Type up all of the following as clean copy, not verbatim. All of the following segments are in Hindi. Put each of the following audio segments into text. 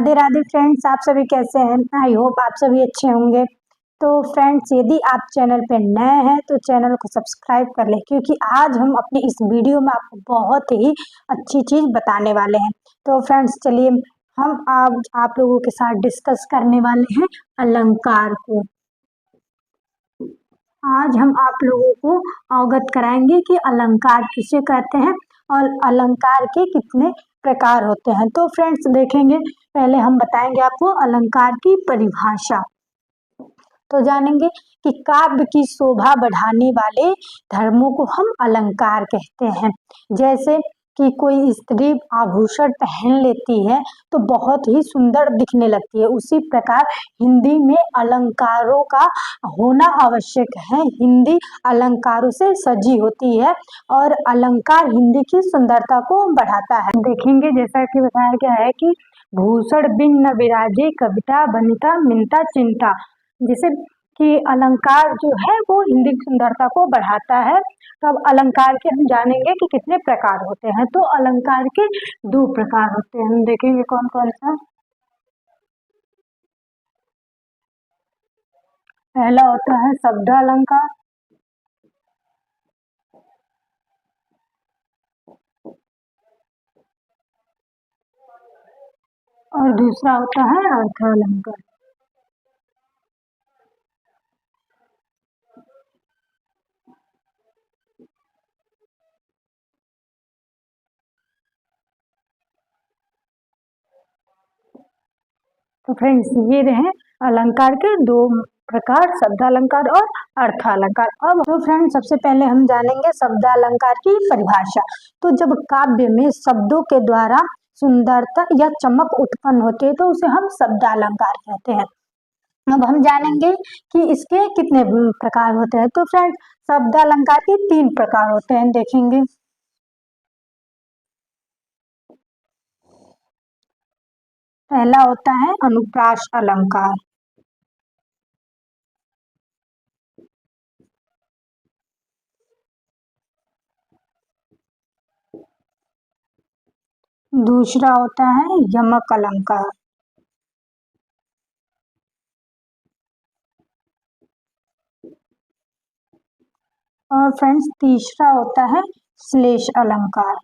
राधे राधे फ्रेंड्स, आप सभी कैसे हैं? आई होप आप सभी अच्छे होंगे। तो फ्रेंड्स, यदि आप चैनल पे नए हैं तो चैनल को सब्सक्राइब कर लें, क्योंकि आज हम अपनी इस वीडियो में आपको बहुत ही अच्छी चीज़ बताने वाले हैं। तो फ्रेंड्स, चलिए हम आज आप लोगों के साथ डिस्कस करने वाले हैं अलंकार को। आज हम आप लोगों को अवगत कराएंगे कि अलंकार किसे कहते हैं और अलंकार के कितने प्रकार होते हैं। तो फ्रेंड्स देखेंगे, पहले हम बताएंगे आपको अलंकार की परिभाषा। तो जानेंगे कि काव्य की शोभा बढ़ाने वाले धर्मों को हम अलंकार कहते हैं। जैसे कि कोई स्त्री आभूषण पहन लेती है तो बहुत ही सुंदर दिखने लगती है, उसी प्रकार हिंदी में अलंकारों का होना आवश्यक है। हिंदी अलंकारों से सजी होती है और अलंकार हिंदी की सुंदरता को बढ़ाता है। देखेंगे जैसा कि बताया गया है कि भूषण बिन न विराजे कविता बनिता मिनता चिंता, जैसे कि अलंकार जो है वो हिंदी की सुंदरता को बढ़ाता है। तो अब अलंकार के हम जानेंगे कि कितने प्रकार होते हैं। तो अलंकार के 2 प्रकार होते हैं, हम देखेंगे कौन कौन सा। पहला होता है शब्द अलंकार, और दूसरा होता है अर्थ अलंकार। तो फ्रेंड्स, ये रहे अलंकार के 2 प्रकार, शब्द अलंकार और अर्थ अलंकार। अब तो फ्रेंड्स, सबसे पहले हम जानेंगे शब्द अलंकार की परिभाषा। तो जब काव्य में शब्दों के द्वारा सुंदरता या चमक उत्पन्न होती है तो उसे हम शब्द अलंकार कहते हैं। अब हम जानेंगे कि इसके कितने प्रकार होते हैं। तो फ्रेंड्स, शब्द अलंकार के 3 प्रकार होते हैं, देखेंगे। पहला होता है अनुप्रास अलंकार, दूसरा होता है यमक अलंकार, और फ्रेंड्स तीसरा होता है श्लेष अलंकार।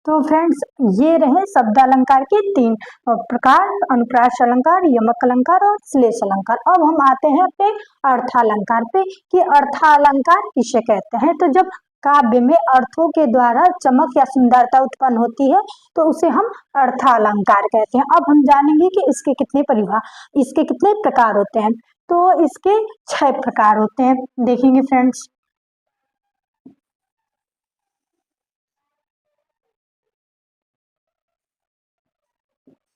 तो फ्रेंड्स, ये रहे शब्द अलंकार के 3 प्रकार, अनुप्रास अलंकार, यमक अलंकार और श्लेष अलंकार। अब हम आते हैं अपने अर्थालंकार पे कि अर्थालंकार किसे कहते हैं। तो जब काव्य में अर्थों के द्वारा चमक या सुंदरता उत्पन्न होती है तो उसे हम अर्थालंकार कहते हैं। अब हम जानेंगे कि इसके कितने प्रकार होते हैं। तो इसके 6 प्रकार होते हैं, देखेंगे फ्रेंड्स।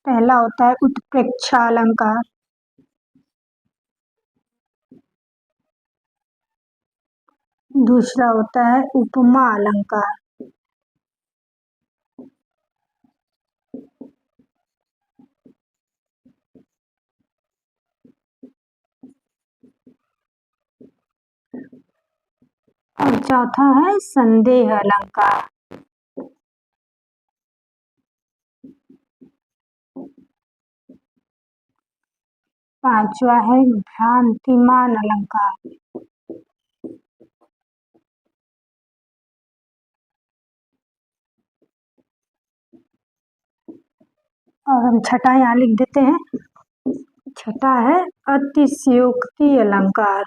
पहला होता है उत्प्रेक्षा अलंकार, दूसरा होता है उपमा अलंकार, और चौथा है संदेह अलंकार। पांचवा है भ्रांतिमान अलंकार, और हम छठा यहाँ लिख देते हैं, छठा है अतिशयोक्ति अलंकार।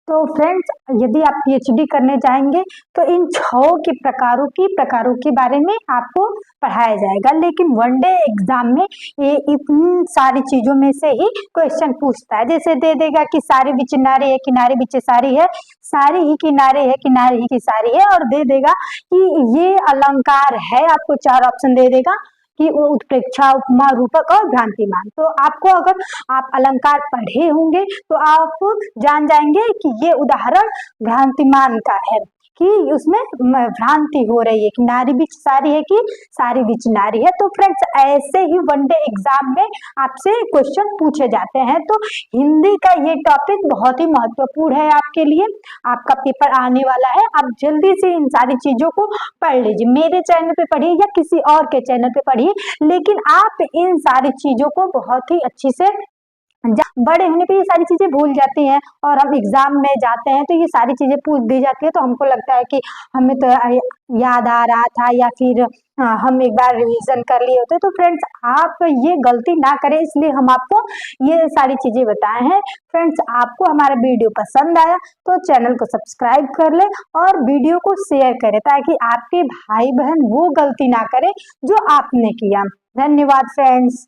तो फ्रेंड्स, यदि आप पीएचडी करने जाएंगे तो इन 6 के प्रकारों के बारे में आपको पढ़ाया जाएगा, लेकिन वनडे एग्जाम में ये इन सारी चीजों में से ही क्वेश्चन पूछता है। जैसे दे देगा कि सारी भी किनारे है, किनारे बीचे सारी है, सारी ही किनारे है, किनारे ही की सारी है, और दे देगा कि ये अलंकार है, आपको 4 ऑप्शन दे देगा कि वो उत्प्रेक्षा, उपमा, रूपक और भ्रांतिमान। तो आपको, अगर आप अलंकार पढ़े होंगे तो आप जान जाएंगे कि ये उदाहरण भ्रांतिमान का है, कि उसमें भ्रांति हो रही है कि नारी बीच सारी है कि सारी बीच नारी है। तो फ्रेंड्स ऐसे ही वनडे एग्जाम में आपसे क्वेश्चन पूछे जाते हैं। तो हिंदी का ये टॉपिक बहुत ही महत्वपूर्ण है आपके लिए, आपका पेपर आने वाला है। आप जल्दी से इन सारी चीजों को पढ़ लीजिए, मेरे चैनल पे पढ़िए या किसी और के चैनल पे पढ़िए, लेकिन आप इन सारी चीजों को बहुत ही अच्छी से, बड़े होने पे ये सारी चीजें भूल जाती हैं और हम एग्जाम में जाते हैं तो ये सारी चीजें पूछ दी जाती है, तो हमको लगता है कि हमें तो याद आ रहा था या फिर हम एक बार रिवीजन कर लिए होते। तो फ्रेंड्स आप ये गलती ना करें, इसलिए हम आपको ये सारी चीजें बताए हैं। फ्रेंड्स आपको हमारा वीडियो पसंद आया तो चैनल को सब्सक्राइब कर ले और वीडियो को शेयर करें ताकि आपके भाई बहन वो गलती ना करें जो आपने किया। धन्यवाद फ्रेंड्स।